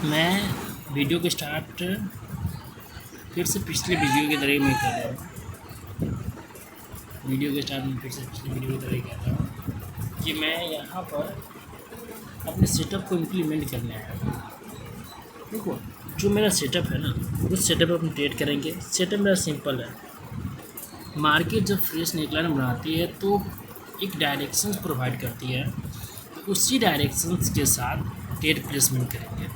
मैं वीडियो के स्टार्ट फिर से पिछले वीडियो की तरह ही मैं कर रहा हूँ। वीडियो के स्टार्ट में फिर से पिछले वीडियो की तरह ही कर रहा हूँ कि मैं यहाँ पर अपने सेटअप को इम्प्लीमेंट करने आया हूँ। देखो, जो मेरा सेटअप है ना, उस सेटअप पर हम ट्रेड करेंगे। सेटअप मेरा सिंपल है। मार्केट जब फ्रेश नेकलाइन बनाती है तो एक डायरेक्शंस प्रोवाइड करती है, तो उसी डायरेक्शंस के साथ ट्रेड प्लेसमेंट करेंगे।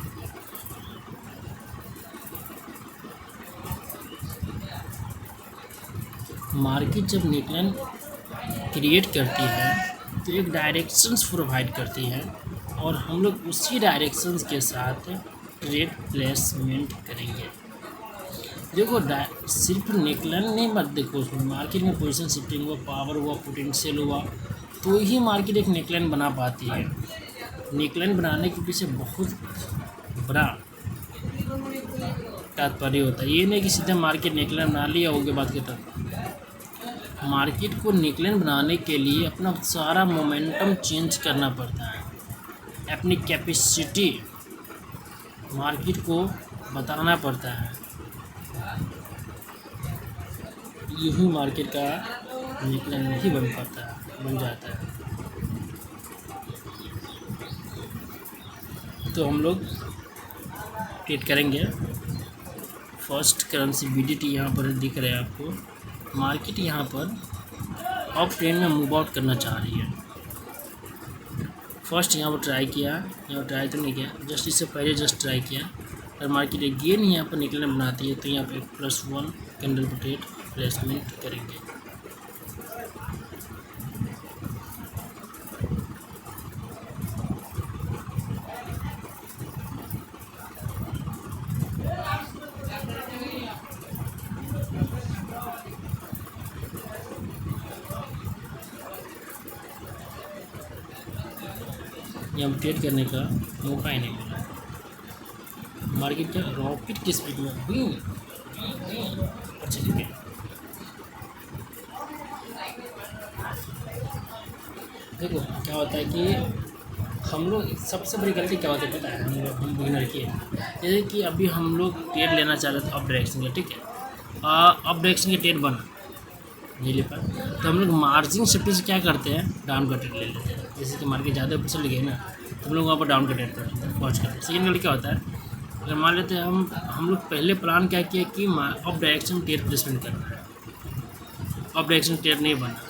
मार्केट जब नेकलाइन क्रिएट करती है तो एक डायरेक्शंस प्रोवाइड करती है और हम लोग उसी डायरेक्शंस के साथ ट्रेड प्लेसमेंट करेंगे। देखो, सिर्फ नेकलाइन नहीं मत देखो, उसमें मार्केट में पोजीशन शिफ्टिंग हुआ, पावर हुआ, पोटेंशियल हुआ, तो ही मार्केट एक नेकलाइन बना पाती है। नेकलाइन बनाने के पीछे बहुत बड़ा तात्पर्य होता है। ये नहीं कि सीधे मार्केट नेकलाइन बना लिया हो गया बात खत्म। मार्केट को नेकलाइन बनाने के लिए अपना सारा मोमेंटम चेंज करना पड़ता है, अपनी कैपेसिटी मार्केट को बताना पड़ता है। यही मार्केट का नेकलाइन नहीं बन पाता है, बन जाता है। तो हम लोग ट्रेड करेंगे। फर्स्ट करेंसी BDT यहाँ पर दिख रहा है आपको। मार्केट यहाँ पर अप ट्रेंड में मूव आउट करना चाह रही है। फर्स्ट यहाँ पर ट्राई किया, यहाँ ट्राई तो नहीं किया, जस्ट इससे पहले जस्ट ट्राई किया। अगर मार्केट अगेन यहाँ पर निकलने बनाती है तो यहाँ पर +1 कैंडल पर ट्रेड प्लेसमेंट करेंगे। यहाँ ट्रेड करने का मौका ही नहीं मिला। मार्केट का रॉकेट की स्पीड में अच्छा ठीक है। देखो क्या होता है कि हम लोग सबसे बड़ी गलती क्या होती है पता है, हम बिगिनर की है। जैसे कि अभी हम लोग ट्रेड लेना चाह रहे थे अप डायरेक्शन का, ठीक है, अप डायरेक्शन के ट्रेड बना नहीं ले पाए, तो हम लोग मार्जिन सेफ्टी से क्या करते हैं, डाउन का ट्रेड ले लेते हैं। जैसे कि मार्केट ज़्यादा फिसल गई ना, तो हम लोग वहाँ पर डाउन का ट्रेड करते हैं, पहुँच करते हैं। सेकेंड गलती क्या होता है, अगर मान लेते हैं हम लोग पहले प्लान क्या किया कि अप डायरेक्शन ट्रेड प्लेसमेंट करना है, अप डायरेक्शन ट्रेड नहीं बना,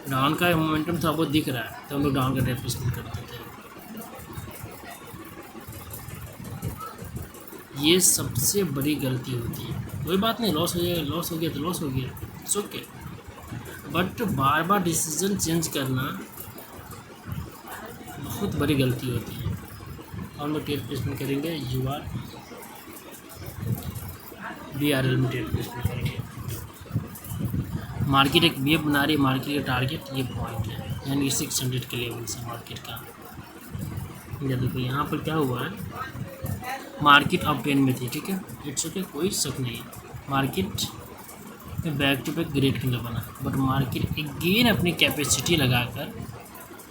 डाउन का मोमेंटम थोड़ा बहुत दिख रहा है तो हम लोग डाउन का ट्रेड प्लेसमेंट करते थे। ये सबसे बड़ी गलती होती है। कोई बात नहीं, लॉस हो गया, लॉस हो गया तो लॉस हो गया, it's okay, but bar bar decision change करना बहुत बड़ी गलती होती है। हम लोग ट्रेड प्लेसमेंट करेंगे, BRL में ट्रेड प्लेसमेंट करेंगे। मार्केट एक वेव बना रही है, मार्केट का टारगेट ये पॉइंट है, यानी 600 के लेवल से मार्केट का। या देखो यहाँ पर क्या हुआ है, मार्केट अप ट्रेंड में थी, ठीक है, इट्स ओके, कोई शक नहीं है। मार्केट में back to back great candle बना, बट मार्केट अगेन अपनी कैपेसिटी लगाकर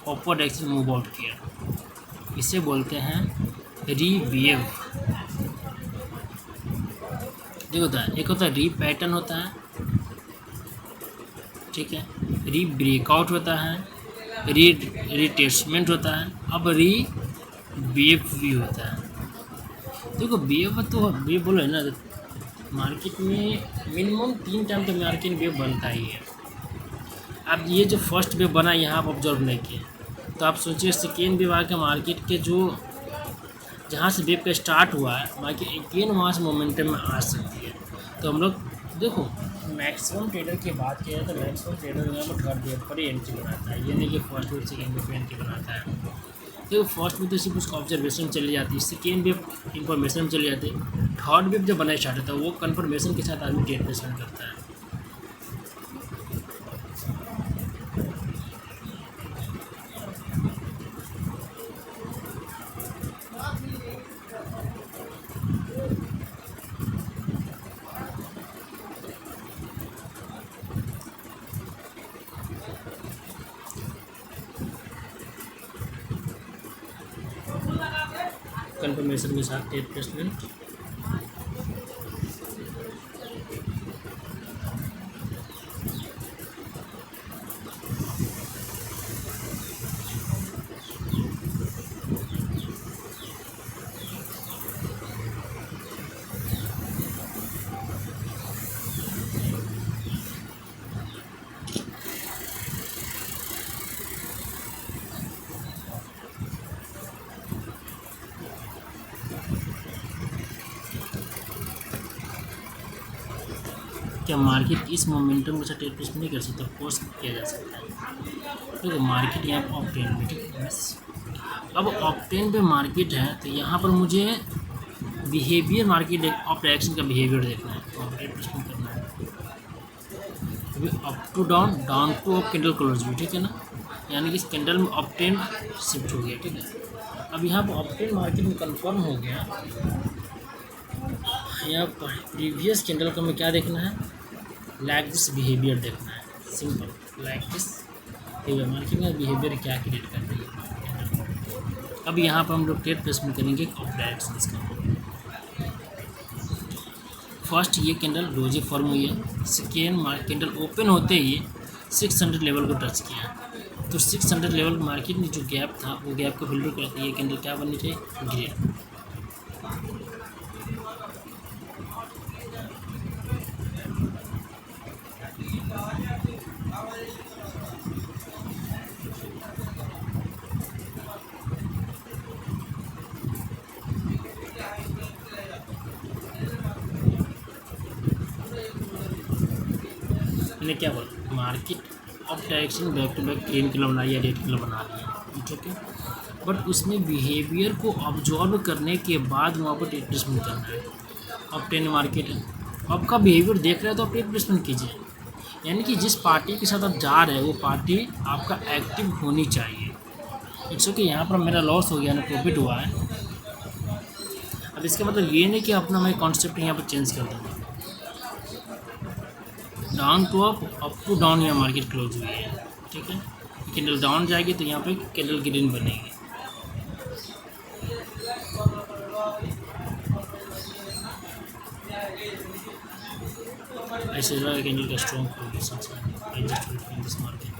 अपवर्ड डायरेक्शन मूव आउट किया। इसे बोलते हैं रीवेव। देखो होता है, एक होता है री पैटर्न होता है, ठीक है, री ब्रेकआउट होता है, रीटेस्टमेंट होता है, अब री वेव भी होता है। देखो वेव तो वेव बोलो है ना, मार्केट में मिनिमम 3 टाइम तो मार्केट वेव बनता ही है। अब ये जो फर्स्ट वेव बना यहाँ आप ऑब्जर्व नहीं किए, तो आप सोचिए सेकेंड वेव आके मार्केट के जो जहाँ से वेव का स्टार्ट हुआ है, मार्केट अगेन वहाँ से मोमेंटम में आ सकती है। तो हम लोग देखो, मैक्सिमम ट्रेडर की बात किया तो मैक्सिमम ट्रेडर यहाँ पर थर्ड वेव पर ही एंट्री बनाता है, ये नहीं कि फर्स्ट वेव सेकेंड वेव पर एंट्री बनाता है। देखो फर्स्ट वेव तो सिर्फ उसका ऑब्जर्वेशन चली जाती है, सेकेंड वेव इंफॉर्मेशन चली जाती है, थर्ड वेव जब बना स्टार्ट होता है वो कन्फर्मेशन के साथ आदमी ट्रेड प्लेसमेंट करता है। कंफर्मेशन के साथ टेट प्लेसमेंट। क्या मार्केट इस मोमेंटम के साथ टेट प्लेसमेंट नहीं कर सकता? कोर्स किया जा सकता है। देखो मार्केट यहाँ पर ऑप्टेन पे, ठीक है, बस अब ऑप्टेन पे मार्केट है तो यहाँ पर मुझे बिहेवियर मार्केट ऑफ डायरेक्शन का बिहेवियर देखना है, और टेट प्लेसमेंट करना है। अभी up to down, down to up candle close भी, ठीक है ना, यानी कि इस कैंडल में ऑप्टेन शिफ्ट हो गया, ठीक है। अब यहाँ पर ऑप्टेन मार्केट में कंफर्म हो गया। यहाँ प्रीवियस कैंडल को हमें क्या देखना है? लाइक दिस बिहेवियर देखना है, simple like this behaviour. Market में बिहेवियर क्या क्रिएट कर रही है। अब यहाँ पर हम लोग ट्रेड प्लेसमेंट करेंगे ऑफ डायरेक्शंस का। फर्स्ट ये कैंडल डोजी फॉर्म हुई है, सेकेंड कैंडल ओपन होते ही 600 लेवल को टच किया, तो 600 लेवल मार्केट में जो गैप था वो गैप को फिल्टर करके ये कैंडल क्या बननी चाहिए? ग्रीन। मैंने क्या बोला? Market of direction back to back green colour बना या रेड कलर बना लिया, ठीक है, बट उसमें बिहेवियर को ऑब्जॉर्व करने के बाद वहाँ पर टेट प्लेसमेंट करना है। अब 10 मार्केट है, आपका बिहेवियर देख रहे हो तो आप टेट प्लेसमेंट कीजिए, यानी कि जिस पार्टी के साथ आप जा रहे हो वो पार्टी आपका एक्टिव होनी चाहिए। इट्स ओके, यहाँ पर मेरा लॉस हो गया ना, प्रॉफिट हुआ है। अब इसका मतलब ये नहीं कि अपना मैं कॉन्सेप्ट यहाँ पर चेंज कर दूँगा। Down to up to down यहाँ मार्केट क्लोज हुई है, ठीक है। कैंडल डाउन जाएगी तो यहाँ पे कैंडल ग्रीन बनेगी। ऐसे कैंडल का स्ट्रॉन्ग पोजीशन दिस मार्केट।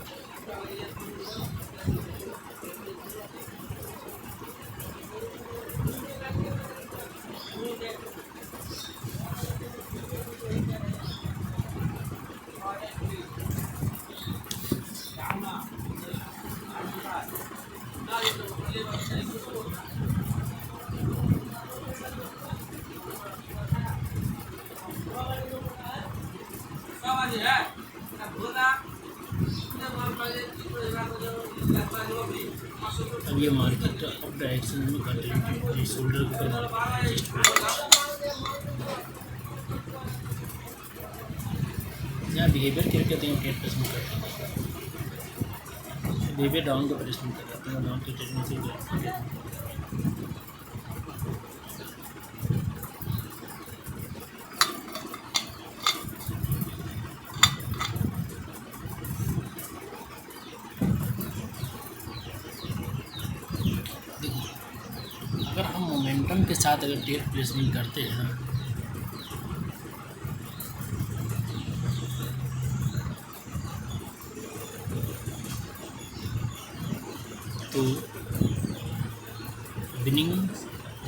अब ये मार्केट अब डायरेक्शन में कंटिन्यू शोल्डर के ऊपर यहाँ बिहेवियर क्रिएट करते हैं, टेट प्लेसमेंट करते हैं। बिहेवियर डाउन को प्लेसमेंट करते हैं, डाउन के ट्रेड में से अगर हम मोमेंटम के साथ अगर टेट प्लेसमेंट करते हैं तो विनिंग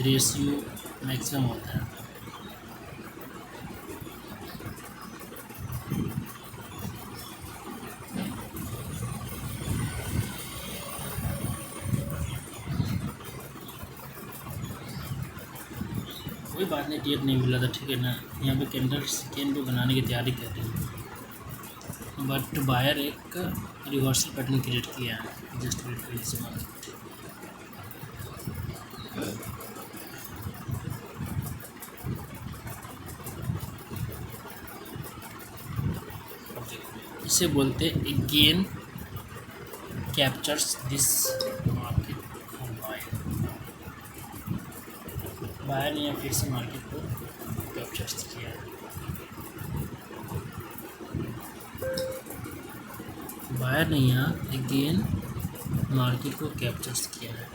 रेशियो मैक्सिमम होता है। कोई बात नहीं, टेट नहीं मिला था, ठीक है ना। यहाँ पे कैंडल सेकेंड पे बनाने की तैयारी कर रही है, बट बायर एक रिवर्सल पैटर्न क्रिएट किया है। Just wait for this market. इसे बोलते again captures this market for buyer. Buyer ने फिर से मार्केट को कैप्चर्स किया है। बायर ने यहाँ अगेन मार्केट को कैप्चर्स किया है।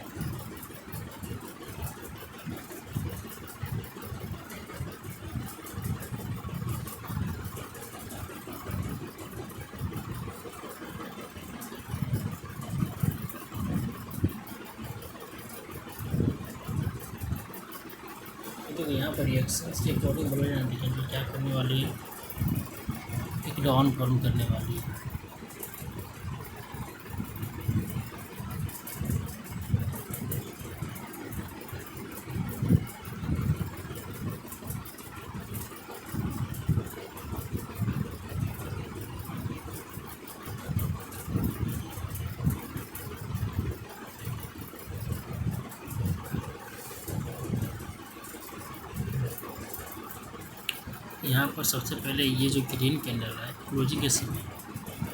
तो यहाँ पर रिएक्शंस के अकॉर्डिंग बोला जाती है कि क्या करने वाली है, एक डाउन फॉर्म करने वाली है। यहाँ पर सबसे पहले ये जो ग्रीन कैंडल है क्लोजिंग के समय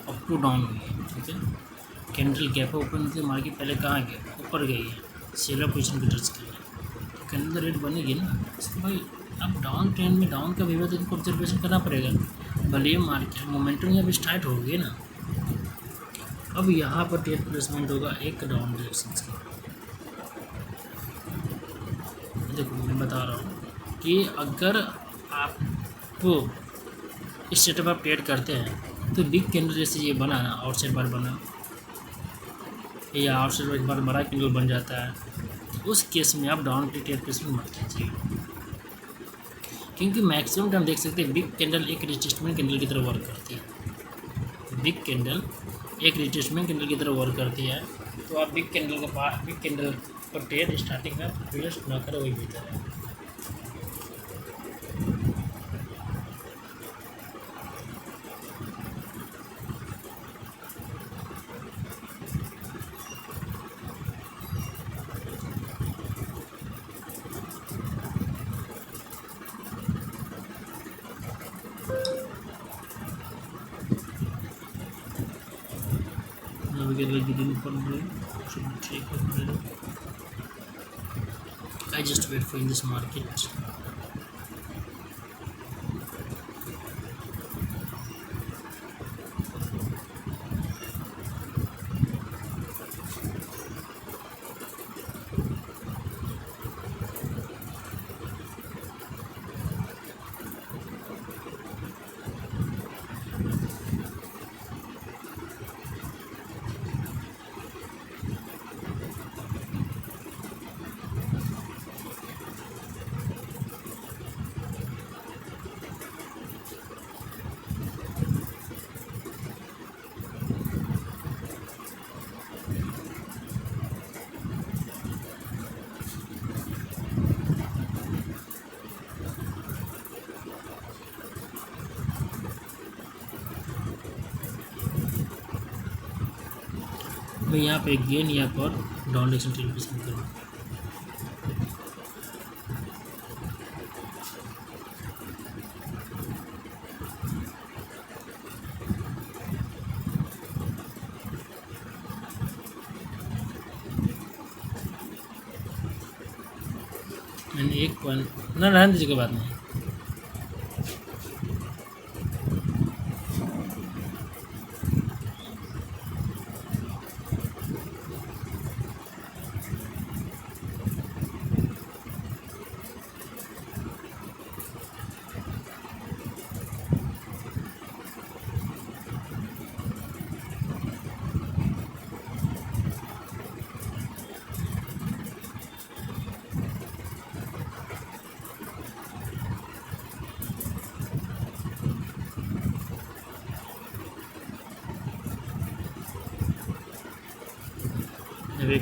अप टू डाउन हुई है, ठीक है। कैंडल गैप ओपन होती है, मार्केट पहले कहाँ गया, ऊपर गई है, सेलर पोजीशन को टच किया, तो कैंडल रेट बनेगी ना। तो भाई अब डाउन ट्रेंड में डाउन का भी तो इनको ऑब्जर्वेशन करना पड़ेगा। भले ये मार्केट मोमेंटम यहाँ पर स्टार्ट हो गई ना, अब यहाँ पर ट्रेड प्लेसमेंट होगा एक डाउन डायरेक्शन का। देखो मैं बता रहा हूँ कि अगर आप इस सेटअप आप ट्रेड करते हैं तो बिग कैंडल जैसे ये बना ना, आउटसाइड बार बना या आउटसाइड एक बार बड़ा कैंडल बन जाता है, तो उस केस में आप डाउन की ट्रेड प्लेसमेंट मत कीजिए, क्योंकि मैक्सिमम टाइम देख सकते हैं बिग कैंडल एक रिट्रेसमेंट कैंडल की तरह वर्क करती है। बिग कैंडल एक रिट्रेसमेंट कैंडल की तरह वर्क करती है, तो आप बिग कैंडल पर ट्रेड स्टार्टिंग में प्लेस ना करें, वही बेहतर है। I just wait for in this market. मैं यहाँ पे गेन यहाँ पर डाउन डायरेक्शन ट्रेड पसंद करूँ। मैंने एक पॉइंट ना रहने दीजिए, कोई बात नहीं।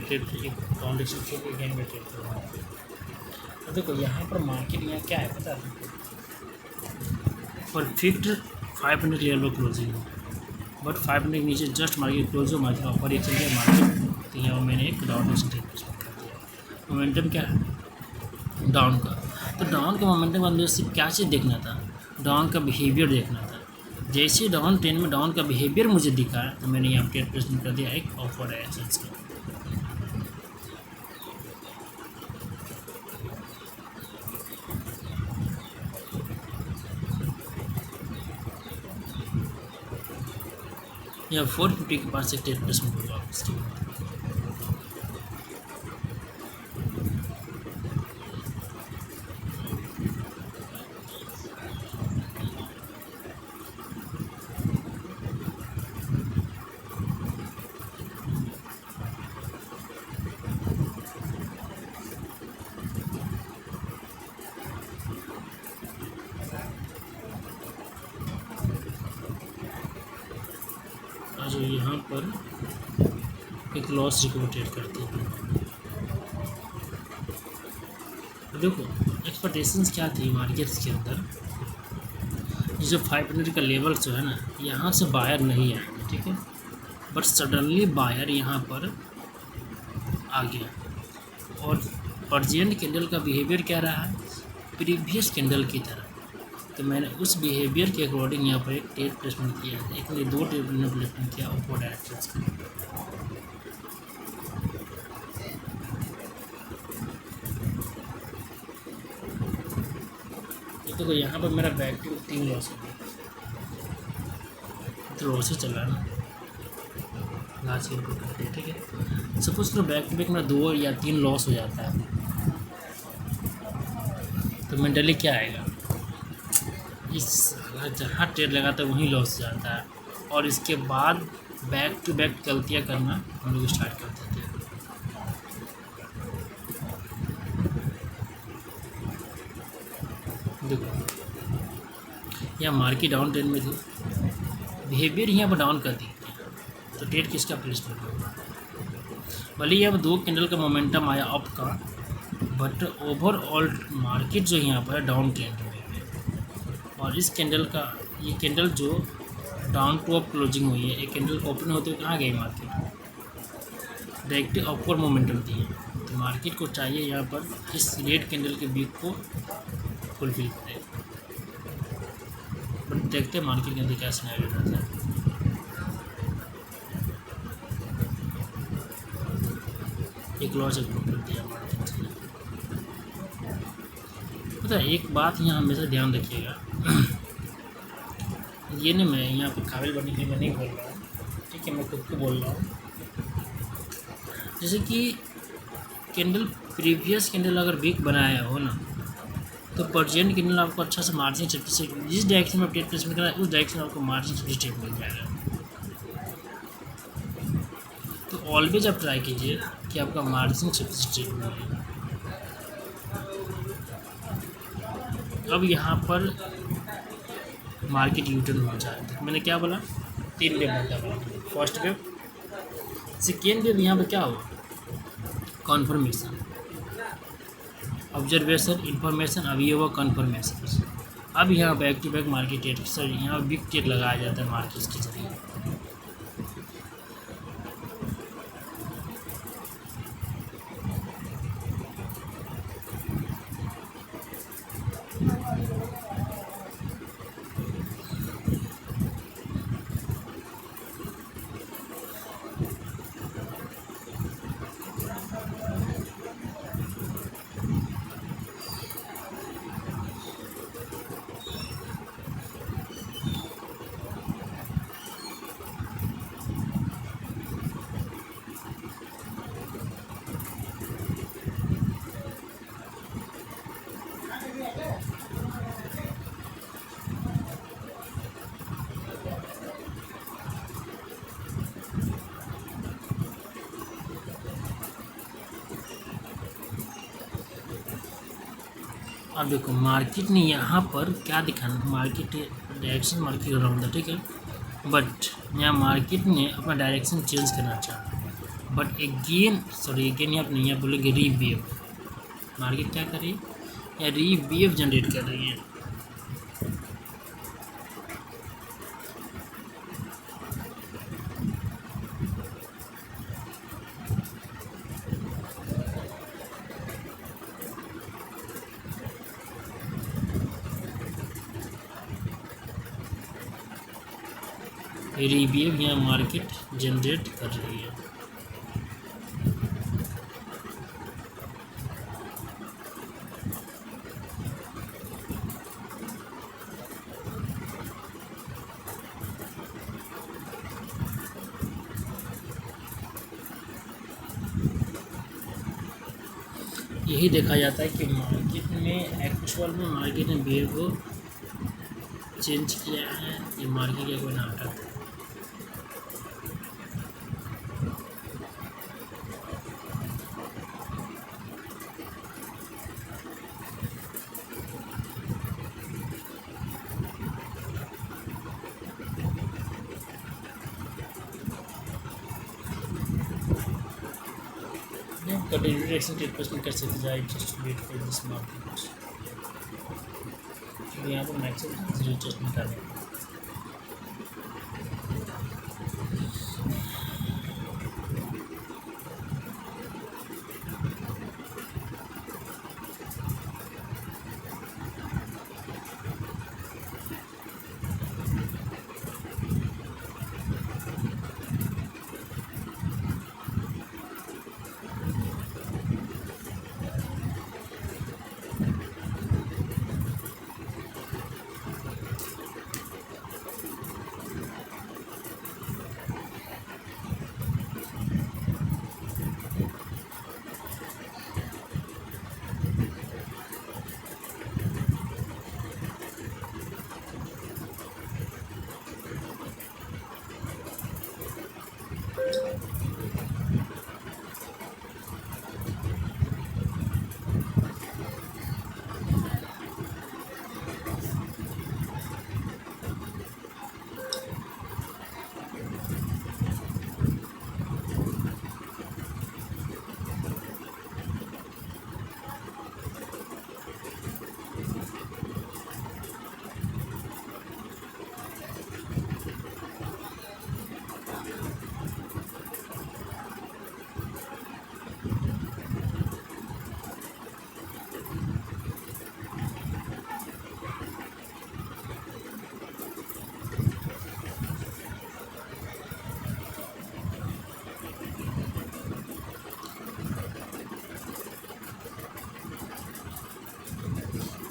एक फाउंडेशन के गेन में ट्रेड करना है। तो देखो यहाँ पर मार्केट यहाँ क्या है पता है, परफेक्ट 500 लेवल पर क्लोजिंग हो, बट 500 के नीचे जस्ट मार्केट क्लोज हो, मार्केट ऊपर ही चल गया मार्केट, तो यहाँ मैंने एक डाउन डायरेक्शन ट्रेड कर दिया। मोमेंटम क्या है डाउन का, तो डाउन का मोमेंटम का अंदर सिर्फ क्या चीज़ देखना था, डाउन का बिहेवियर देखना था। जैसे डाउन ट्रेंड में डाउन का बिहेवियर मुझे दिखा, तो मैंने यहाँ ट्रेड प्लेसमेंट कर दिया एक ऑफर एक्शंस का। या 450 के पास से ट्रेड प्लेसमेंट होगा इसके बाद। यहाँ पर एक लॉस रिकवर ट्रेड करती है। तो देखो एक्सपेक्टेशंस क्या थी मार्केट्स के अंदर, जो 500 का लेवल जो है ना, यहाँ से बायर नहीं आएंगे, ठीक है, बट सडनली बायर यहाँ पर आ गया और अर्जेंट कैंडल का बिहेवियर क्या रहा है प्रीवियस कैंडल की तरह। तो मैंने उस बिहेवियर के अकॉर्डिंग यहाँ पर एक ट्रेड प्लेसमेंट किया, एक नहीं 2 ट्रेड प्लेसमेंट किया ऊपर डायरेक्शन में। देखो यहाँ पर मेरा बैक टू 3 लॉस हो गया, तो लॉस ही चल रहा है ना लास्ट ईयर को करते, ठीक है। सपोज करो बैक टू बैक मेरा 2 या 3 लॉस हो जाता है, तो मेंटली क्या आएगा, इस जहाँ ट्रेड लगाता है वहीं लॉस जाता है, और इसके बाद बैक टू बैक गलतियाँ करना हम लोग स्टार्ट कर देते हैं। देखो यहाँ मार्केट डाउन ट्रेंड में थी, बिहेवियर यहाँ पर डाउन कर दी, तो ट्रेड किसका प्लेसमेंट होगा। भले ही अब 2 कैंडल का मोमेंटम आया अप का, बट ओवरऑल मार्केट जो यहाँ पर डाउन ट्रेंड में है, और इस कैंडल का ये कैंडल जो डाउन टू अप क्लोजिंग हुई है, एक कैंडल ओपन होते हुए कहाँ गई मार्केट, डायरेक्टली अपवर्ड मोमेंटम दी है। तो मार्केट को चाहिए यहाँ पर इस रेड कैंडल के वीक को फुलफिल करे, बट देखते हैं मार्केट के अंदर क्या सिनेरियो रहता है। एक लॉस एक प्रॉफिट दिया मार्केट ने। पता है एक बात यहाँ हमेशा ध्यान रखिएगा, ये नहीं मैं यहाँ पर काबिल बनने के लिए मैं नहीं बोल रहा हूँ, ठीक है, मैं खुद को बोल रहा हूँ। जैसे कि कैंडल प्रीवियस कैंडल अगर वीक बनाया हो ना, तो परजेंट कैंडल आपको अच्छा से मार्जिन से जिस डायरेक्शन में ट्रेड प्लेसमेंट करना है उस डायरेक्शन में आपको मार्जिन से ट्रेड मिल जाएगा। तो ऑलवेज आप ट्राई कीजिए कि आपका मार्जिन से ट्रेड मिले। अब यहाँ पर मार्केट यूटर्न हो जाए, तो मैंने क्या बोला 3 वेव बनता बोला, फर्स्ट वेव, सेकेंड वेव यहाँ पर क्या हुआ कॉन्फर्मेशन, ऑब्जर्वेशन, इन्फॉर्मेशन, अब ये हुआ कन्फर्मेशन। अब यहाँ back to back market trade sir यहाँ बिग ट्रेड लगाया जाता है मार्केट के जरिए। अब देखो मार्केट ने यहाँ पर क्या दिखाना, मार्केट डायरेक्शन मार्केट अराउंड था, ठीक है, बट यहाँ मार्केट ने अपना डायरेक्शन चेंज करना चाहा, बट अगेन यहाँ पर नहीं, यहाँ बोलेंगे रीवेव। मार्केट क्या कर रही है, या रीवेव जनरेट कर रही है। रीवेव यहाँ मार्केट जनरेट कर रही है। यही देखा जाता है कि मार्केट में एक्चुअल में मार्केट ने बिहेव को चेंज किया है, ये मार्केट का कोई नाटक है। कंटिन्यूटी एक्शन 10% कर सकते जाए just wait for this market. तो यहाँ पर मैक्सिमम जीरो टेस्ट निकालें।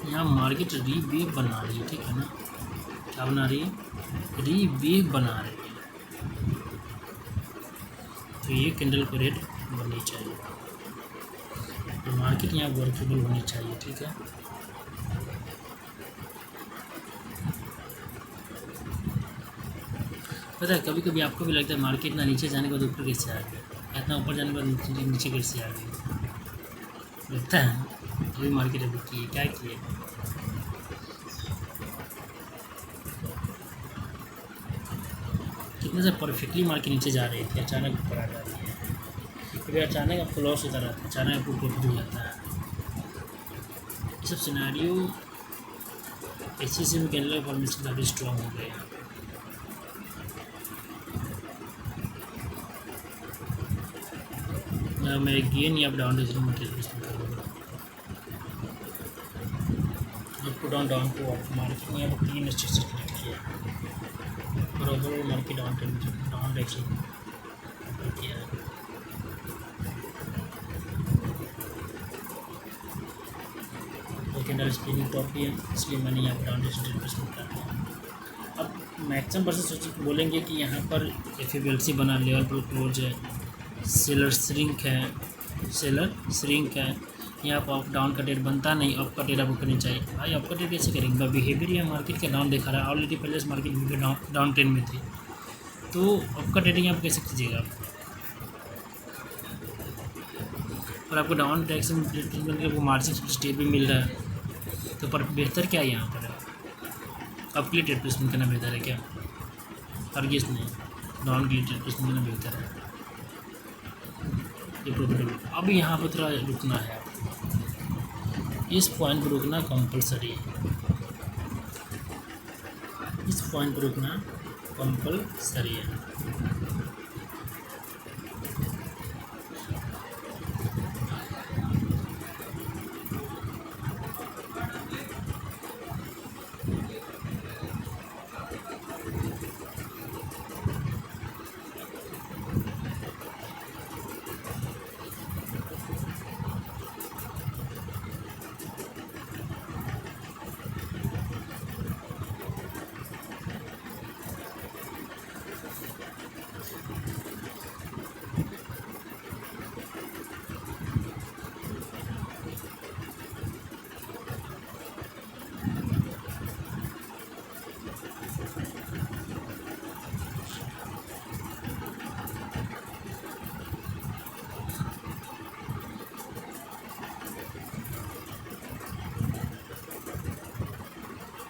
यहाँ मार्केट रीवेव बना रही है, ठीक है ना। क्या बना रही है? रीवेव बना रही है। तो ये कैंडल को रेड बननी चाहिए, तो मार्केट यहाँ वर्केबल होनी चाहिए, ठीक है। पता है कभी कभी आपको भी लगता है मार्केट ना नीचे जाने के बाद ऊपर कैसे आ गया, इतना ऊपर जाने के बाद नीचे कैसे आ गया, लगता है। अभी मार्केट अभी की क्या किए, कितने से परफेक्टली मार्केट नीचे जा रही थी, अचानक ऊपर आ जाती है। कभी अचानक आपको लॉस होता रहता है, अचानक आपको प्रॉफिट हो जाता है। ये सब सिनेरियो ऐसे से कैंडल फॉर्मेशन काफ़ी स्ट्रॉन्ग हो गए हैं। मेरे गेन या down decision material put on down two of market में यहाँ पर 3 स्ट्रक्चर क्रिएट किया और ओवरऑल मार्केट डाउन डायरेक्शन किया है। तो कैंडल स्पिनिंग टॉप भी है, इसलिए मैंने यहाँ पर डाउन डायरेक्शन कर दिया। अब मैक्सिमम पर्सन सोच बोलेंगे कि यहाँ पर एफएबीएलसी बना, लेवल पर क्लोज है, सेलर श्रिंक है, यहाँ पर अप डाउन का डेट बनता नहीं, अप का डेट आपको करनी चाहिए। भाई अप का डेट कैसे करेंगे? बिहेवियर यहाँ मार्केट का डाउन दिखा रहा है, ऑलरेडी पहले से मार्केट डाउन ट्रेंड में थी, तो अप का डेट यहाँ पर कैसे कीजिएगा? और आपको डाउन डायरेक्शन आपको मार्जिन स्टेबल मिल रहा है, तो पर बेहतर क्या है यहाँ पर? अप के लिए ट्रेड प्लेसमेंट करना बेहतर है क्या? हरगिज़ नहीं, डाउन के लिए ट्रेड प्लेसमेंट करना बेहतर है। ये प्रॉफिटेबल। अब यहाँ पर थोड़ा रुकना है, इस पॉइंट पर रुकना कंपलसरी है, इस पॉइंट पर रुकना कंपलसरी है।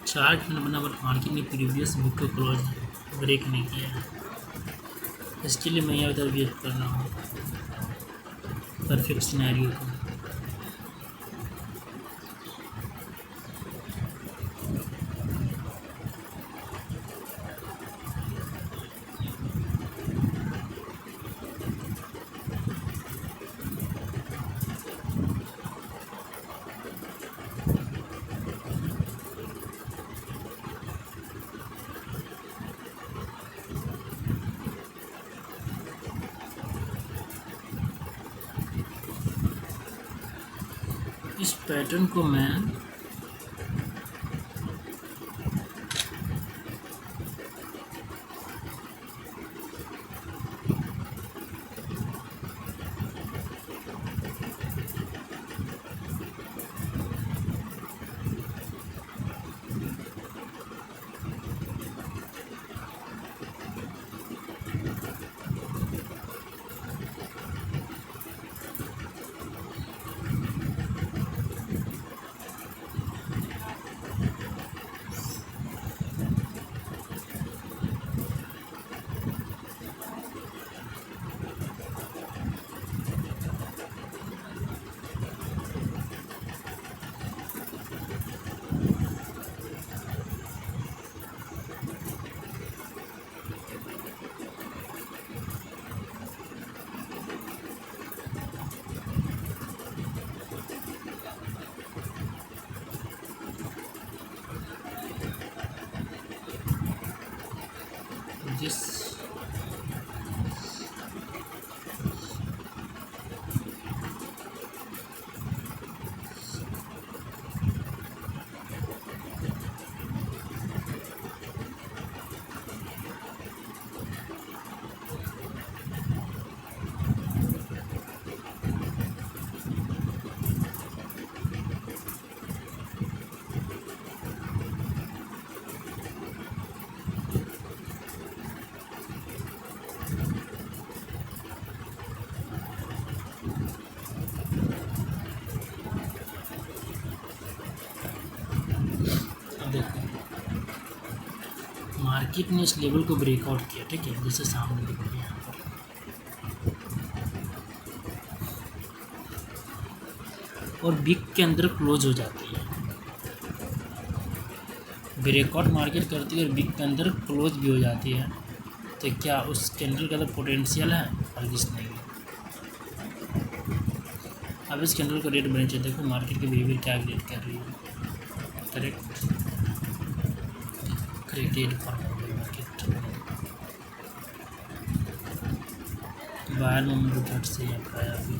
चार्ट बना बट मार्केट ने प्रीवियस बुक को क्लोज ब्रेक नहीं किया है, इसके लिए मैं यहाँ उधर वेट कर रहा हूँ। परफेक्ट सिनेरियो को। इस पैटर्न को मैं जिस मार्केट ने इस लेवल को ब्रेकआउट किया, ठीक है, जैसे सामने दिख रहा है यहाँ पर, और बिग के अंदर क्लोज हो जाती है। ब्रेकआउट मार्केट करती है और बिग के अंदर क्लोज भी हो जाती है, तो क्या उस कैंडल का तो पोटेंशियल है और किस नहीं। अब इस कैंडल को रेट बने चाहिए, देखो मार्केट की बिहेवियर क्या रेट कर रही है। करेक्ट क्रेडिट फॉर मार्केट बाहर में घट से यहाँ पर आया अभी।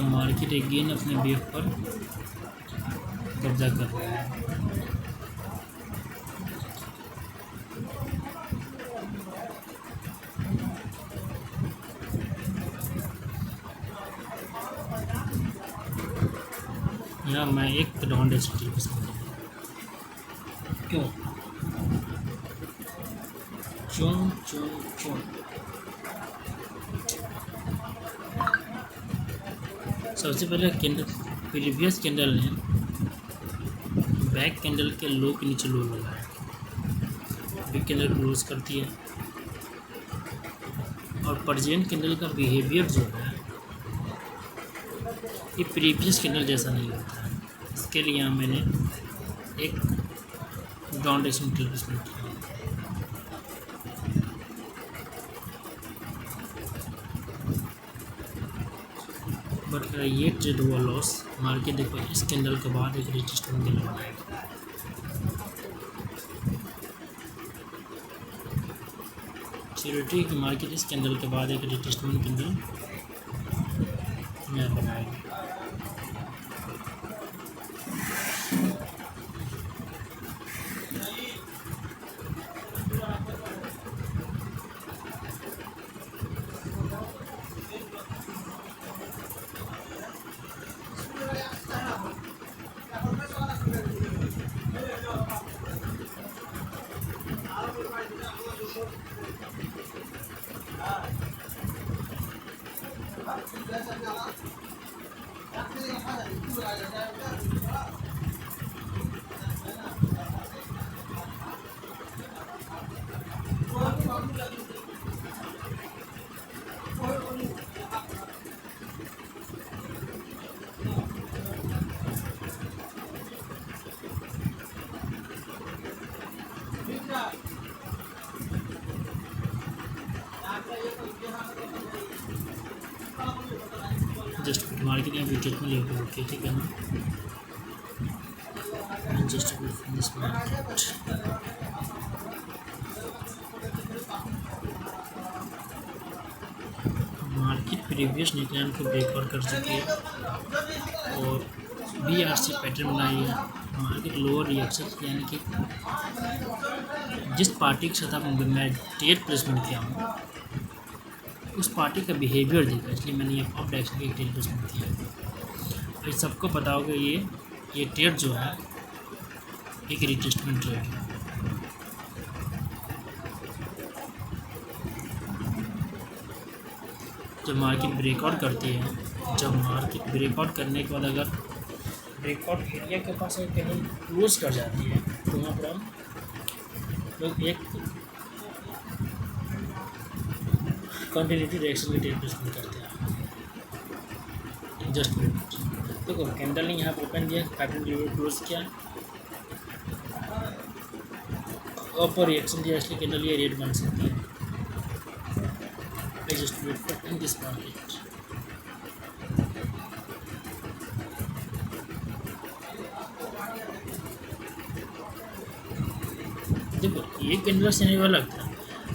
मार्केट अगेन अपने वेव पर कब्जा कर रहा है। यहाँ मैं एक राउंड स्ट्रीट पसंद क्यों चुन चुन चुन। सबसे पहले कैंडल प्रीवियस कैंडल ने बैक कैंडल के लो के नीचे लो लगाया, बिग कैंडल क्लोज करती है, और प्रेजेंट कैंडल का बिहेवियर जो है ये प्रीवियस कैंडल जैसा नहीं होता है। इसके लिए यहाँ मैंने एक डाउन डायरेक्शन ट्रेड किया। बट ये ट्रेड हुआ लॉस। मार्केट देखो इस कैंडल के बाद एक रजिस्टेंस कैंडल बनाएगा। सिक्योरिटी की मार्केट इस कैंडल के बाद एक रजिस्टेंस कैंडल यहाँ बनाएगा। मार्केट यहाँ रिट्रेसमेंट लेवल ओके, ठीक है ना। Just this market previous neckline को ब्रेकआउट कर चुकी है और BRC पैटर्न बनाई है। मार्केट लोअर रिएक्शन यानी कि जिस पार्टी के साथ मैं ट्रेड प्लेसमेंट किया हूँ उस पार्टी का बिहेवियर देखा, इसलिए मैंने ये अप डायरेक्शन की ट्रेड प्लेसमेंट किया। और सबको पता होगा ये ट्रेड जो है एक रिटेस्टमेंट ट्रेड है। जब मार्केट ब्रेकआउट करती है, जब मार्केट ब्रेकआउट करने के बाद अगर ब्रेकआउट एरिया के पास एक कैंडल क्लोज कर जाती है तो वहाँ पर हम लोग एक कंटिन्यूटी डायरेक्शन की ट्रेड प्लेसमेंट करते हैं। जस्ट देखो कैंडल ने यहाँ पर ओपन किया, 500 लेवल क्लोज किया, ऊपर रिएक्शन दिया, इसलिए कैंडल ये रेड बन सकती है। I just wait for in this market. देखो ये कैंडल सिनेरियो अलग था।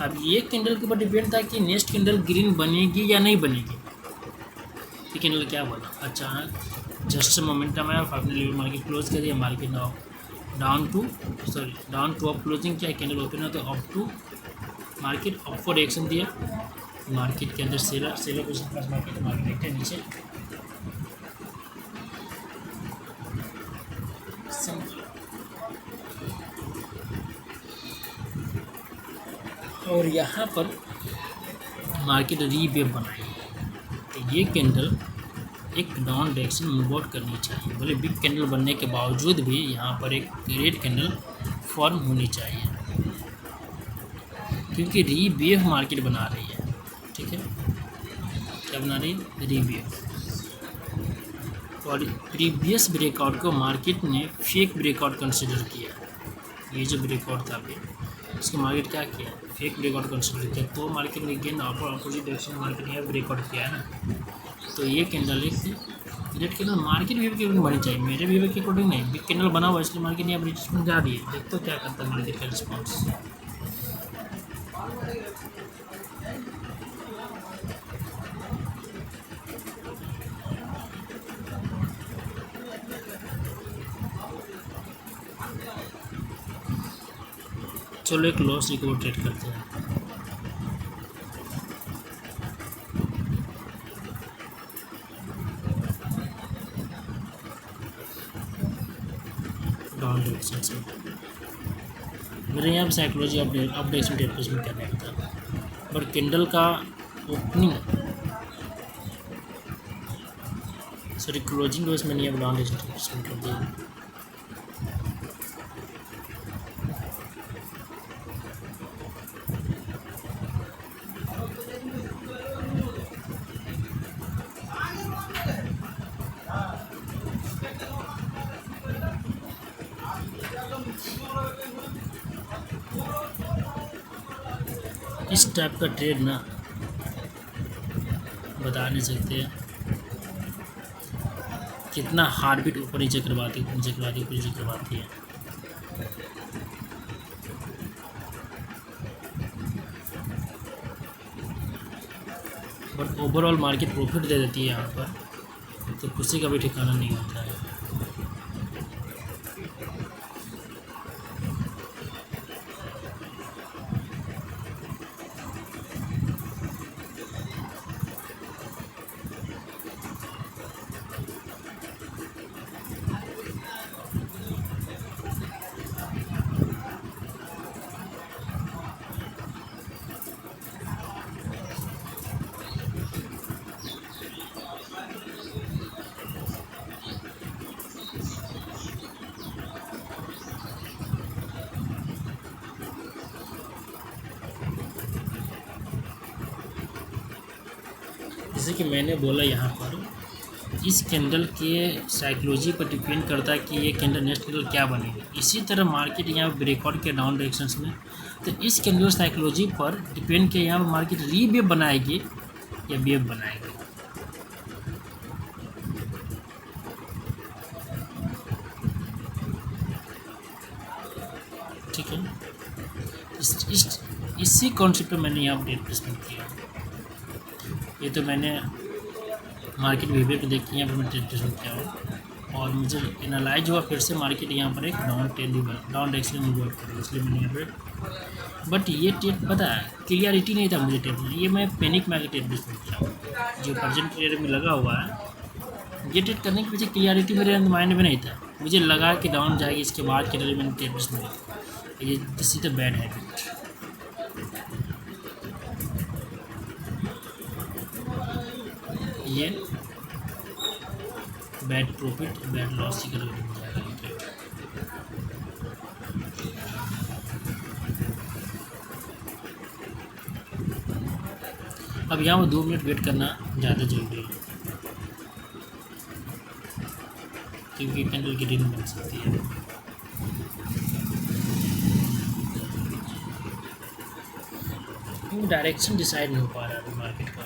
अब ये कैंडल के ऊपर डिपेंड था कि नेक्स्ट कैंडल ग्रीन बनेगी या नहीं बनेगी। ये कैंडल क्या बोला, अचानक जस्ट मोमेंटम आया, 500 लेवल मार्केट क्लोज कर दिया, market down to up closing किया, कैंडल ओपन हो तो up to market up for reaction दिया। मार्केट के अंदर सेलर पोजीशन प्लस मार्केट देखते हैं नीचे और यहाँ पर मार्केट रीवेव बनाई। तो ये कैंडल एक डाउन डायरेक्शन मूव आउट करनी चाहिए, बोले बिग कैंडल बनने के बावजूद भी यहाँ पर एक रेड कैंडल फॉर्म होनी चाहिए, क्योंकि रीवेव मार्केट बना रही है। ठीक है, क्या बना रही है, रीवेव। और प्रीवियस ब्रेकआउट को मार्केट ने फेक ब्रेकआउट कंसिडर किया। ये जो ब्रेकआउट था अभी इसको मार्केट क्या किया, फेक ब्रेकआउट कंसिडर किया। तो मार्केट ने गेन अपोजिट डायरेक्शन मार्केट ने ब्रेकआउट किया है ना। तो ये कैंडल एक रेड कैंडल मार्केट व्यू के अकॉर्डिंग बनी चाहिए, मेरे व्यू के अकॉर्डिंग नहीं। बिग कैंडल बना हुआ इसलिए मार्केट ने अब रिटेस्टमेंट जा रही है। देखते हो क्या करता है मार्केट का रिस्पॉन्स। चलो एक लॉस रिकवर ट्रेड करते हैं। डाउन डायरेक्शन से मेरे यहाँ पर साइकोलॉजी अपडेशन ट्रेड प्लेसमेंट करने का था, बट कैंडल का ओपनिंग सॉरी क्लोजिंग रोज मैंने यहाँ डाउन डायरेक्शन ट्रेड प्लेसमेंट कर दिया। इस टाइप का ट्रेड ना बता नहीं सकते कितना हार्ट बीट ऊपर नीचे करवाती है, बट ओवरऑल मार्केट प्रॉफिट दे देती है यहाँ पर, तो खुशी का भी ठिकाना नहीं होता है। जैसे कि मैंने बोला यहाँ पर इस कैंडल के साइकोलॉजी पर डिपेंड करता है कि ये कैंडल नेक्स्ट कैंडल क्या बनेगी। इसी तरह मार्केट यहाँ ब्रेकआउट के डाउन डायरेक्शंस में, तो इस कैंडल साइकोलॉजी पर डिपेंड किया यहाँ पर मार्केट रीवेव बनाएगी या वेव बनाएगी। ठीक है। इसी कॉन्सेप्ट पे मैंने यहाँ डेट प्लेसमेंट किया। ये तो मैंने मार्केट बिहेवियर को देख के यहाँ पर मैं डेट प्लेसमेंट किया हूँ, और मुझे एनालाइज हुआ फिर से मार्केट यहाँ पर एक डाउन डायरेक्शन में मूव आउट करेगी, इसलिए मैंने यहाँ पर, बट ये टेट पता है क्लियरिटी नहीं था मुझे टेट में, ये मैं पैनिक में आके टेट प्लेसमेंट किया जो प्रेजेंट पीरियड में लगा हुआ है। ये ट्रेड करने के पीछे क्लियरिटी मेरे माइंड में नहीं था, मुझे लगा कि डाउन जाएगी, इसके बाद के लिए मैंने ट्रेड प्लेसमेंट किया। ये this is the bad habit. ये बैड प्रॉफिट बैड लॉस की करके हो जाएगा ये ट्रेड। अब यहाँ पर 2 मिनट वेट करना ज़्यादा जरूरी है, क्योंकि कैंडल की रीडिंग बन सकती है। डायरेक्शन डिसाइड नहीं हो पा रहा है मार्केट का,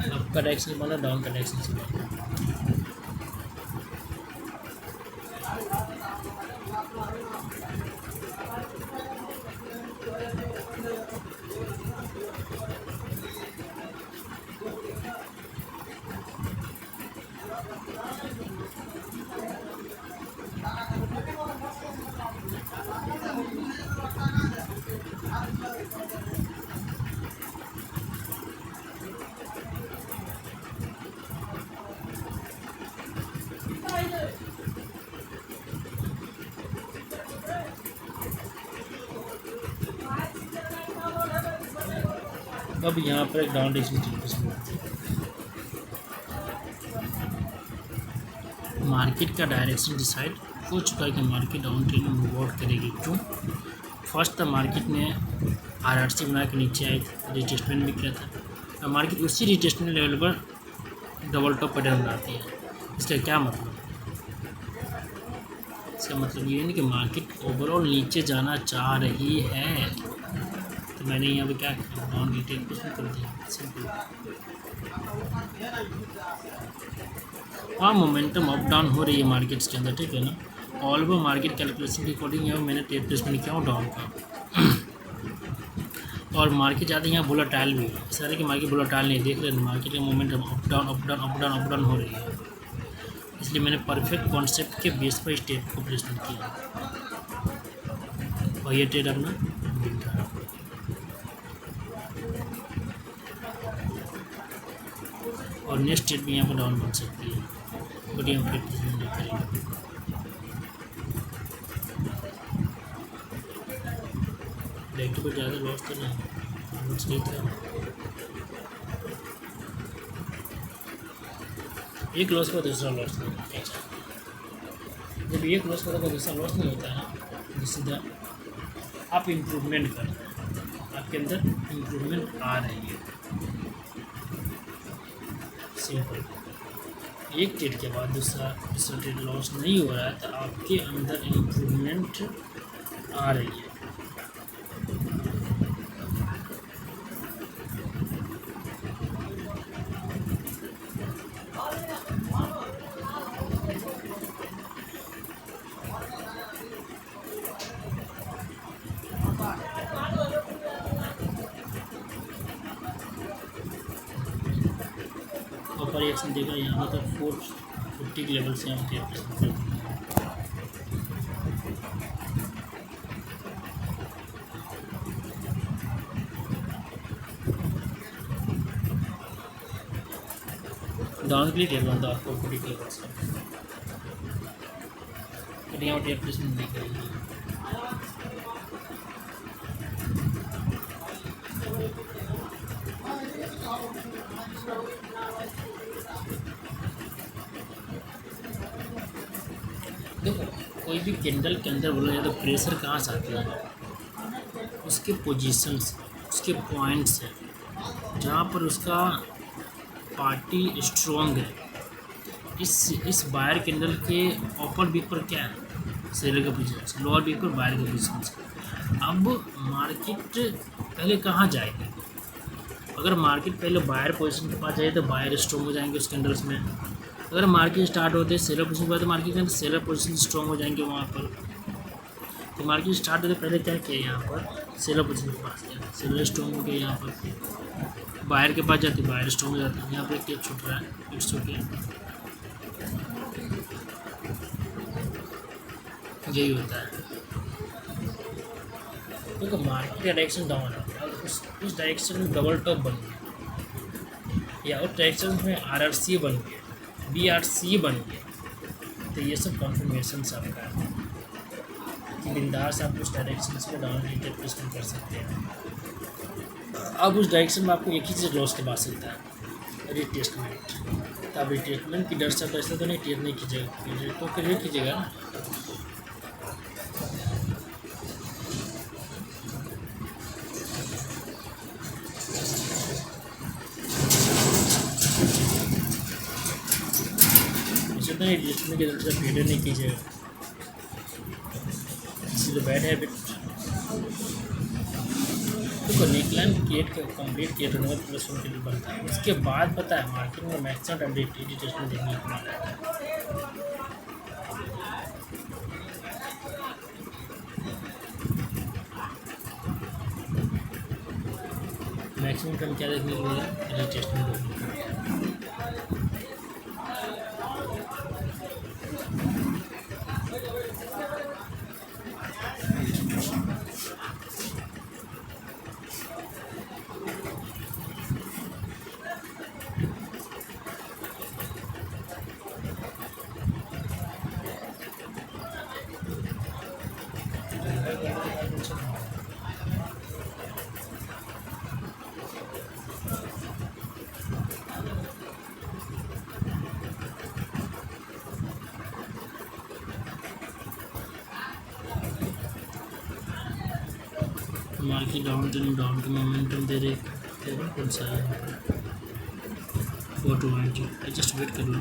अप का डायरेक्शन बना डाउन का डायरेक्शन से बना। अब यहाँ पर एक डाउन डायरेक्शन मार्केट का डायरेक्शन डिसाइड हो चुका है कि मार्केट डाउन ट्रेंड में मूव आउट करेगी। क्यों? फर्स्ट तो मार्केट ने आरआरसी बना के नीचे आई थी, रिटेस्टमेंट भी किया था, और मार्केट उसी रिटेस्टमेंट लेवल पर डबल टॉप पैटर्न बनाती है। इसका क्या मतलब? इसका मतलब ये नहीं कि मार्केट ओवरऑल नीचे जाना चाह रही है, तो मैंने यहाँ पे क्या किया, डाउन डिटेल कुछ भी कर दिया, सिंपल। हाँ, मोमेंटम अप डाउन हो रही है मार्केट्स के अंदर, ठीक है ना। ऑल ओवर मार्केट कैलकुलेशन के अकॉर्डिंग यहाँ मैंने ट्रेड प्लेसमेंट किया हूँ डाउन का, और मार्केट ज़्यादा यहाँ वोलेटाइल भी है, इस तरह की मार्केट वोलेटाइल नहीं देख रहे हैं, मार्केट का momentum up down up down up down up down हो रही है, इसलिए मैंने परफेक्ट कॉन्सेप्ट के बेस पर स्टेप को प्लेसमेंट किया, और ये ट्रेड अपना बिक रहा है। और नेक्स्ट ट्रेड भी यहाँ पर डाउन बन सकती है, बट यहाँ पर प्लेसमेंट नहीं करेंगे। डायरेक्ट पर ज़्यादा लॉस तो नहीं, लॉस नहीं था, एक लॉस का दूसरा लॉस नहीं होता है। जब एक लॉस का दूसरा लॉस नहीं होता है तो सीधा आप इम्प्रूवमेंट कर रहे हैं, आपके अंदर इम्प्रूवमेंट आ रही है, सिंपल। एक ट्रेड के बाद दूसरा ट्रेड लॉस नहीं हो रहा है तो आपके अंदर इम्प्रूवमेंट आ रही है। ऊपर रिएक्शन देगा यहाँ पर 450 के लेवल से हम ट्रेड डाउन के लिए ट्रेड बनता है 440 के लेवल से, तो यहाँ ट्रेड प्लेसमेंट नहीं करेगी। देखो, कोई भी कैंडल के अंदर बोला जाए तो प्रेशर कहाँ से आती है, उसके पोजीशंस, उसके पॉइंट्स है, जहाँ पर उसका पार्टी स्ट्रॉन्ग है। इस बायर कैंडल के अपर बीक पर क्या है, सेलर का पोजीशन, लोअर बीक पर बायर का पोजीशन। अब मार्केट पहले कहाँ जाएगी? अगर मार्केट पहले बायर पोजीशन के पास जाए तो बायर स्ट्रॉन्ग हो जाएंगे उस कैंडल्स में, अगर मार्केट स्टार्ट होते हैं सेलर पोजीशन के बाद मार्केट के अंदर सेलर पोजीशन स्ट्रॉन्ग हो जाएंगे वहाँ पर। तो मार्केट स्टार्ट होते पहले क्या किया यहाँ पर सेलर पोजीशन के पास गया, सेलर स्ट्रॉन्ग हो गया, यहाँ पर बायर के पास जाते बायर स्ट्रॉन्ग हो जाता है। यहाँ पर एक टेप छूट रहा है, इट्स ओके, यही होता है। देखो मार्केट का डायरेक्शन डाउन है और उस डायरेक्शन में डबल टॉप बन गया या उस डायरेक्शन में RRC बन गया, BRC बन गया, तो ये सब कॉन्फर्मेशन आपका है कि बिंदास आप उस डायरेक्शन से डाउन रिटेस्टमेंट कर सकते हैं। अब उस डायरेक्शन में आपको एक ही चीज़ लॉस के पा सकता है, रिटेस्टमेंट। तो आप रिटेस्टमेंट की डर से पैसा तो नहीं ट्रेड नहीं कीजिएगा, तो फिर कीजिएगा ना। नहीं रिटेस्टमेंट की डर से ट्रेड नहीं कीजिएगा, इज बैड हैबिट। देखो नेकलाइन क्रिएट कंप्लीट किया तो नोट प्लस 1 के लिए बनता है। उसके बाद पता है मार्केट में मैक्सिमम रिटेस्टमेंट देखने को मिला है। मैक्सिमम टाइम क्या देखने को मिला, रिटेस्टमेंट देखने को मिला। मार्केट डाउन का मोमेंटम दे रहे कौन सा है 420। जस्ट वेट कर लो।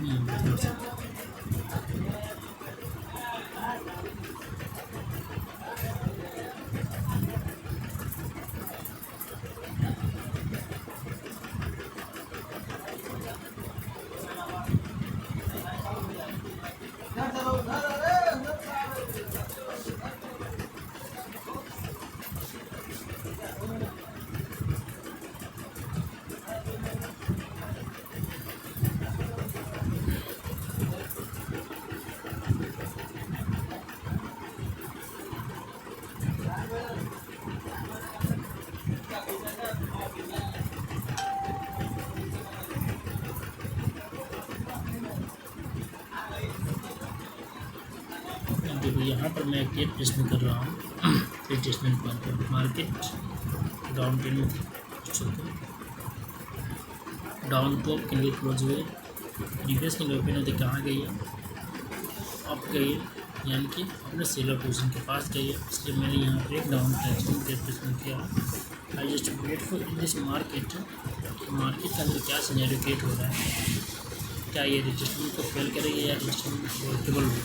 देखो यहाँ पर मैं एक प्लेसमेंट कर रहा हूँ रिटेस्टमेंट पर। Market down trend down top candle close हुए, प्रीवियस कैंडल ओपन होते कहाँ गई है, अप गई है, यानी कि अपने सेलर पोजीशन के पास गई है। इसलिए मैंने यहाँ पर एक डाउन प्लेसमेंट किया। I just wait for in this market के अंदर क्या सिनेरियो क्रिएट हो रहा है, क्या ये रिटेस्टमेंट को फेल करेगी या रिटेस्टमेंट वोल्टेबल होगी।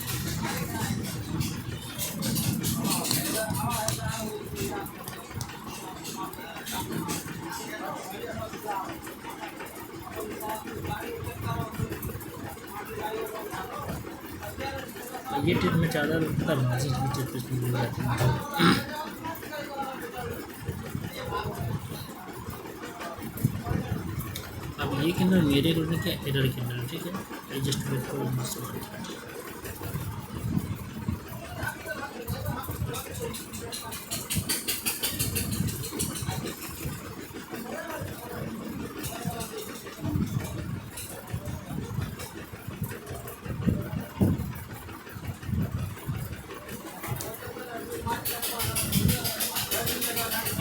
ये ट्रेड में ज़्यादा पता मार्जिन मिल जाती है। अब ये कैंडल मेरे रोने क्या एरर कैंडल, ठीक है, adjust wait for this market.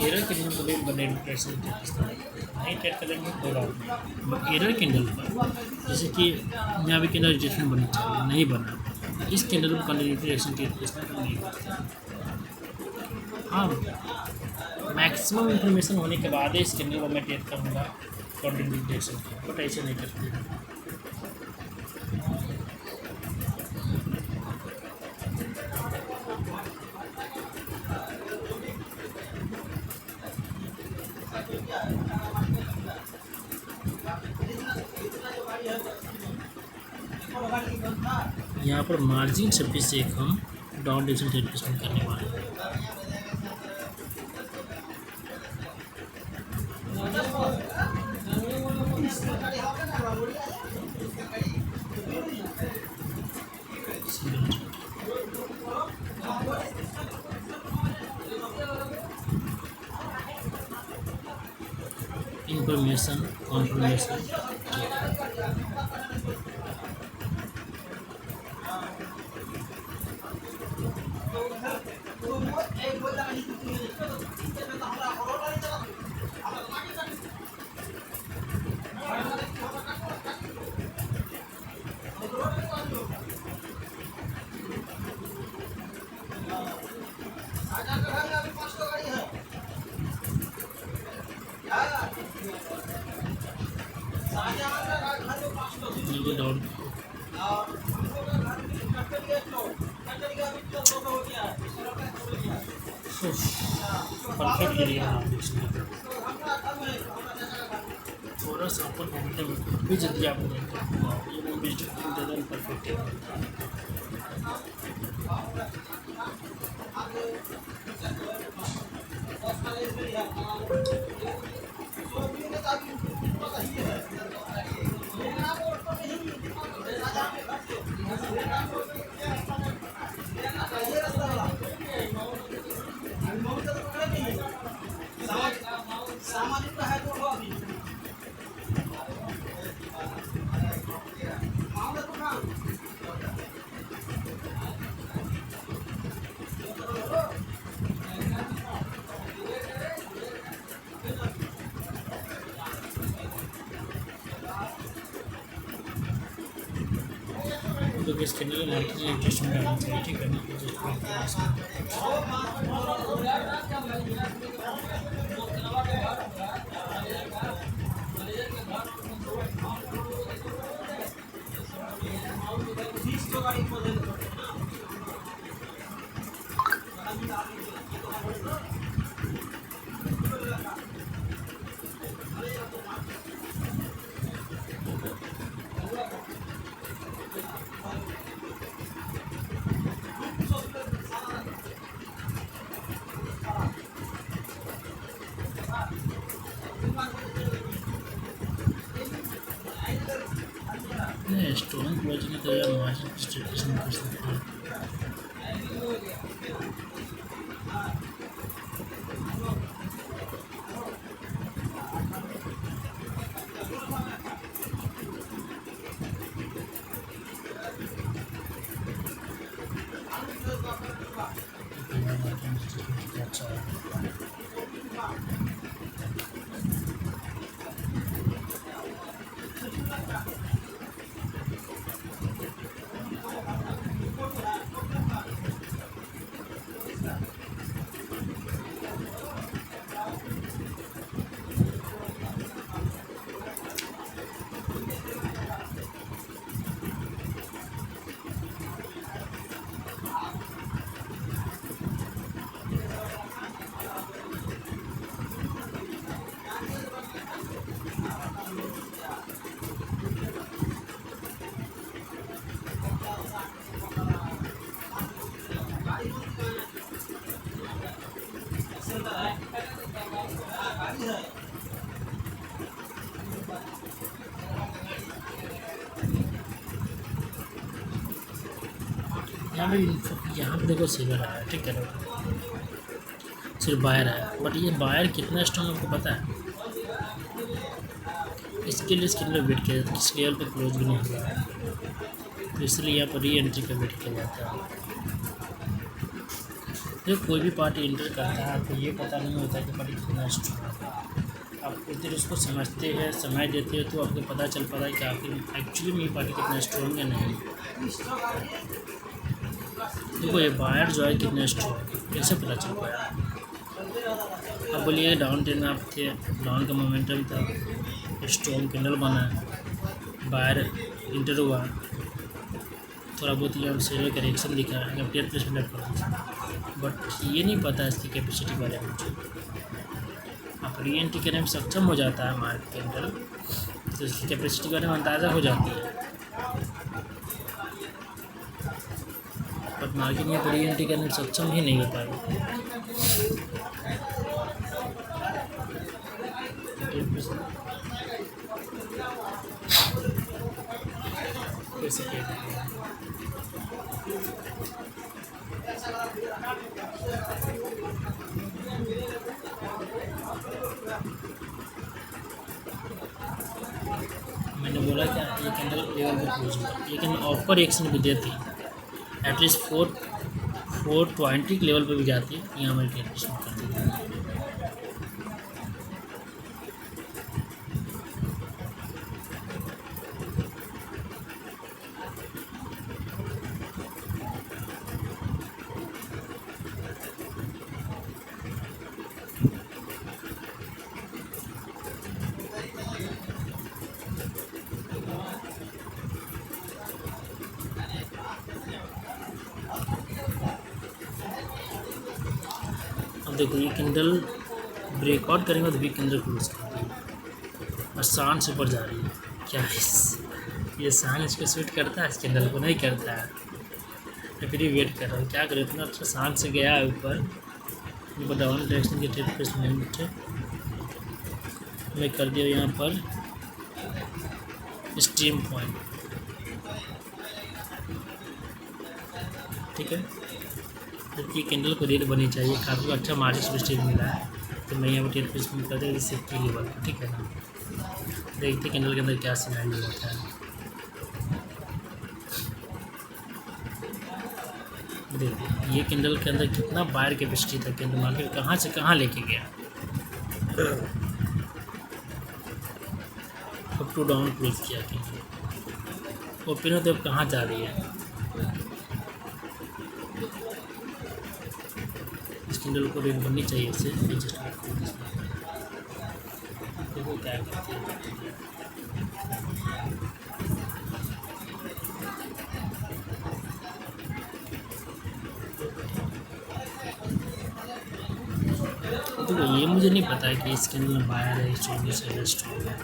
Error candle को भी बने प्रेशर नहीं ट्रेड करेंगे कोई बात नहीं, बट एरर कैंडल पर जैसे कि यहाँ भी कैंडल रिजेक्शन बनना चाहिए, नहीं बना, इस कैंडल को कंटिन्यूटी रिएक्शन की रिप्लेसमेंट नहीं करते। हाँ मैक्सिमम इन्फॉर्मेशन होने के बाद इस कैंडल को मैं ट्रेड करूँगा कंटिन्यूटी रिएक्शन की, बट ऐसे नहीं करते। यहाँ पर मार्जिन 26 से एक हम डाउन डायरेक्शन ट्रेड प्लेसमेंट करने वाले हैं। Information conformation down perfect area थोड़ा सा ऊपर घूमते हुए भी जल्दी आपको ये परफेक्ट है। तो इसके लिए मार्केट एडजस्टमेंट आना चाहिए, ठीक है। स्ट्रॉन्ग क्लोजिंग तो यार मार्जिन स्टेटमेंट कर सकते हैं। अच्छा यहाँ पे देखो सेलर आया, ठीक है, सिर्फ बायर आया, बट ये बायर कितना स्ट्रॉन्ग आपको पता है? इसके लिए इसके लिए वेट किया जाता है, किस लेवल पे क्लोज भी नहीं हुआ, तो इसलिए यहाँ पर री एंट्री का वेट किया जाता है। जब कोई भी पार्टी एंटर करता है आपको ये पता नहीं होता है कि पार्टी कितना स्ट्रॉन्ग है। आप फिर उसको समझते हैं, समय देते हैं, तो आपको पता चल पाता है कि आखिर एक्चुअली में ये पार्टी कितना स्ट्रॉन्ग है नहीं। देखो ये बायर जो है कितने स्ट्रॉन्ग, कैसे पता चल पाया? अब बोलिए डाउन ट्रेंड में आप थे, डाउन का मोमेंटम था, स्ट्रॉन्ग कैंडल बना, बायर इंटर हुआ, थोड़ा बहुत यहाँ सेलर का रिएक्शन दिखा है, अगर ट्रेड प्लेसमेंट कर, बट ये नहीं पता इसकी कैपेसिटी बारे में। आप री एंट्री करने में सक्षम हो जाता है मार्केट कैंडल, तो इसकी कैपेसिटी बारे में अंदाज़ा हो जाती है। बट मार्केट में री एंट्री करने में सक्षम ही नहीं हो पाएगा। कैसे किया जाएगा? मैंने बोला क्या ये कैंडल लेवल पर क्लोज हुआ, लेकिन ऑफर एक्शन भी देती एटलीस्ट 420 के लेवल पर भी जाती है। यहाँ मैं कैलकुलेशन करती हूँ। अब देखो ये कैंडल ब्रेकआउट करेंगे तो वीक कैंडल क्लोज करती है और शान से ऊपर जा रही है। क्या ये शान इसको स्वीट करता है? इस कैंडल को नहीं करता है। मैं फिर वेट कर रहा हूँ, क्या करें, इतना अच्छा शान से गया है ऊपर डाउन डायरेक्शन के ट्रेड प्लेसमेंट मैं कर दिया यहाँ पर स्ट्रीम पॉइंट। ठीक है, जबकि कैंडल को रेट बनी चाहिए, काफ़ी अच्छा मार्जिन स्टेज मिला है, तो मैं यहाँ पर ट्रेड प्लेसमेंट कर दिया सेफ्टी लेवल। ठीक है ना, देखते कैंडल के अंदर क्या सिनेरियो होता है। देखिए ये कैंडल के अंदर कितना बायर कैपेसिटी था, कैंडल मार्केट कहाँ से कहाँ लेके गया। अप टू डाउन क्लोज किया कैंडल, ओपन होते अब कहाँ जा रही है। इस कैंडल को रेट बननी चाहिए इसे एडजस्ट देखो क्या करते हैं। देखो ये मुझे नहीं पता है कि इस कैंडल में बायर है, स्ट्रॉन्ग है, स्ट्रॉन्ग है।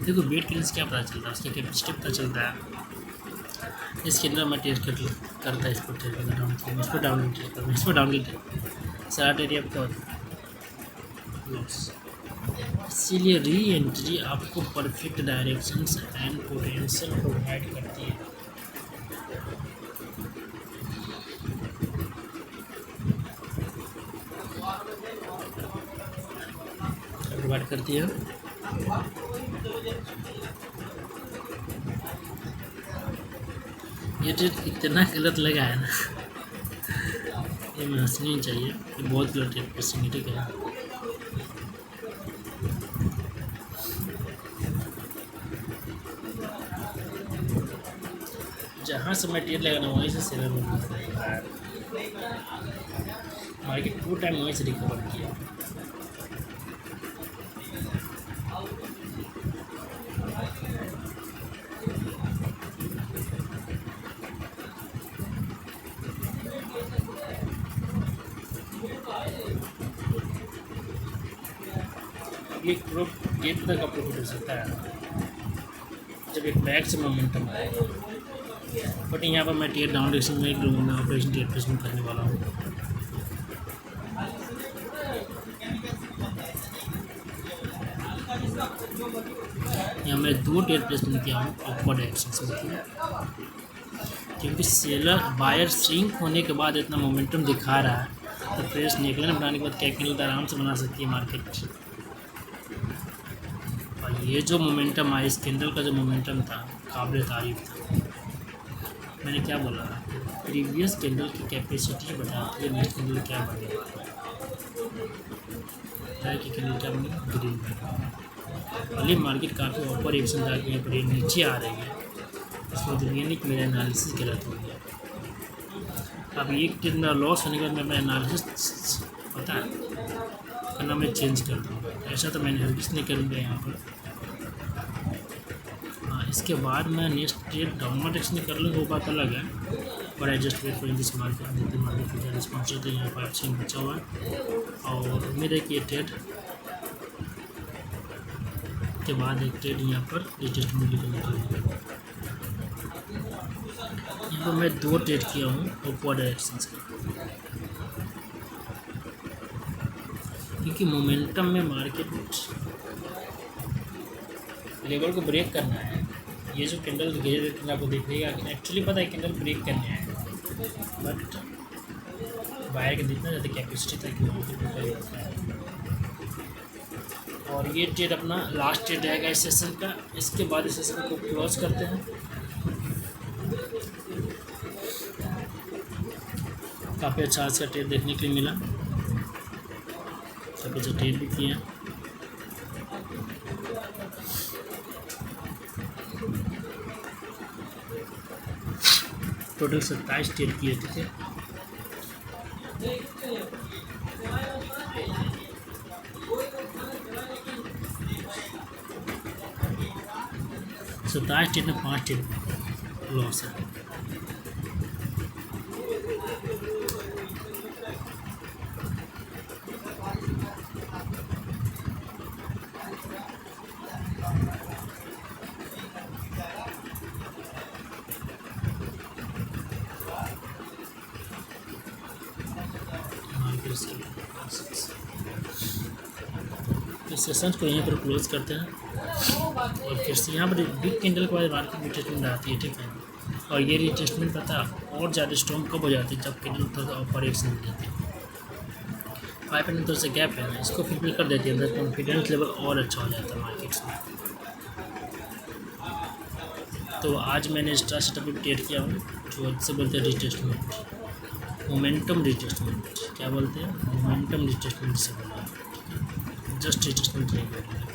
देखो वेट कैंडल्स क्या पता चलता है, उसकी कैपेसिटी पता चलता है। इस कैंडल में टेस्ट करता है, इसको टेस्ट करता डाउन, इस पर डाउन टेस्ट करता है, इस पर डाउन सारा एरिया क्या होता है लॉस। इसीलिए री एंट्री आपको perfect directions and potential provide करती है। प्रोवाइड करती है। ये ट्रेड इतना गलत लगा है ना, ये मैं हंसनी नहीं चाहिए, ये बहुत गलत ट्रेड प्लेसिंग। ठीक है, जहाँ से मैं ट्रेड लगाना वहीं से सेलर हो जाता है। मार्केट 2 टाइम वहीं से रिकवर किया। ये गेट तक का प्रॉफिट हो सकता है जब एक बैक से मोमेंटम आएगा, बट यहाँ पर मैं टेयर डाउन डायरेक्शन में ऑपरेशन टेयर प्लेसमेंट करने वाला हूँ। यहाँ मैं 2 टेयर प्लेसमेंट किया हूँ अपवर्ड डायरेक्शन से, क्योंकि सेलर बायर सिंक होने के बाद इतना मोमेंटम दिखा रहा है, तो फ्रेश निकलने बनाने के बाद क्या कैंडल आराम से बना सकती है मार्केट। और ये जो मोमेंटम आया, इस कैंडल का जो मोमेंटम था काबिल तारीफ था। मैंने क्या बोला, प्रीवियस कैंडल की कैपेसिटी बताती है नेक्स्ट कैंडल क्या बने कि कैंडल क्या बनी ग्रीन में। भले मार्केट काफ़ी ऊपर एक्शन था कि यहाँ पर नीचे आ रही है, इसमें दुनियानिक मेरा एनालिसिस गलत हो गया। अब एक कितना लॉस होने के बाद मैं एनालिसिस पता है करना मैं चेंज कर दूँगा, ऐसा तो मैंने हरगिज़ नहीं करूँगा यहाँ पर। हाँ, इसके बाद मैं नेक्स्ट ट्रेड डाउनवर्ड एक्शन कर लूँगा, वो बात अलग है। But I just wait for this market, देखते मार्केट का रिस्पॉन्स होता है। यहाँ पर अच्छा बचा हुआ है और उम्मीद है कि ये ट्रेड के बाद एक ट्रेड यहाँ पर एडजस्टमेंट निकलने के लिए। तो मैं 2 ट्रेड किया हूँ अपवर्ड डायरेक्शन से, क्योंकि मोमेंटम में मार्केट लेवल को ब्रेक करना है। ये जो कैंडल घेरे कैंडल आपको दिखेगा, एक्चुअली पता है कैंडल ब्रेक करने हैं, बट बायर के जितना ज़्यादा कैपेसिटी था कि होता है। और ये ट्रेड अपना लास्ट ट्रेड रहेगा इस सेशन का। इसके बाद इस सेशन को क्लोज करते हैं। काफ़ी अच्छा आज का ट्रेड देखने के लिए मिला, काफ़ी अच्छा ट्रेड भी किया। टोटल 27 ट्रेड किए थे। तो 27 ट्रेड में 5 ट्रेड लॉस है। इस सेशन को यहीं पर क्लोज करते हैं, और फिर से यहाँ पर बिग कैंडल के बाद मार्केट रिटेस्टमेंट आती है, ठीक है। और ये रिटेस्टमेंट पता और ज़्यादा स्ट्रॉन्ग कब हो जाती है, जब कैंडल थोड़ा ऊपर एक्शन हो जाती है। 5 थोड़ा सा गैप है ना, इसको फुलफिल कर देती है, अंदर कॉन्फिडेंस लेवल और अच्छा हो जाता है मार्केट्स में। तो आज मैंने एक्स्ट्रा सेटअप भी ट्रेड किया हूँ, जो से बोलते हैं रिटेस्टमेंट, मोमेंटम रिटेस्टमेंट, क्या बोलते हैं, मोमेंटम रिटेस्टमेंट से बोलते हैं, जस्ट रिटेस्टमेंट नहीं बोलते हैं।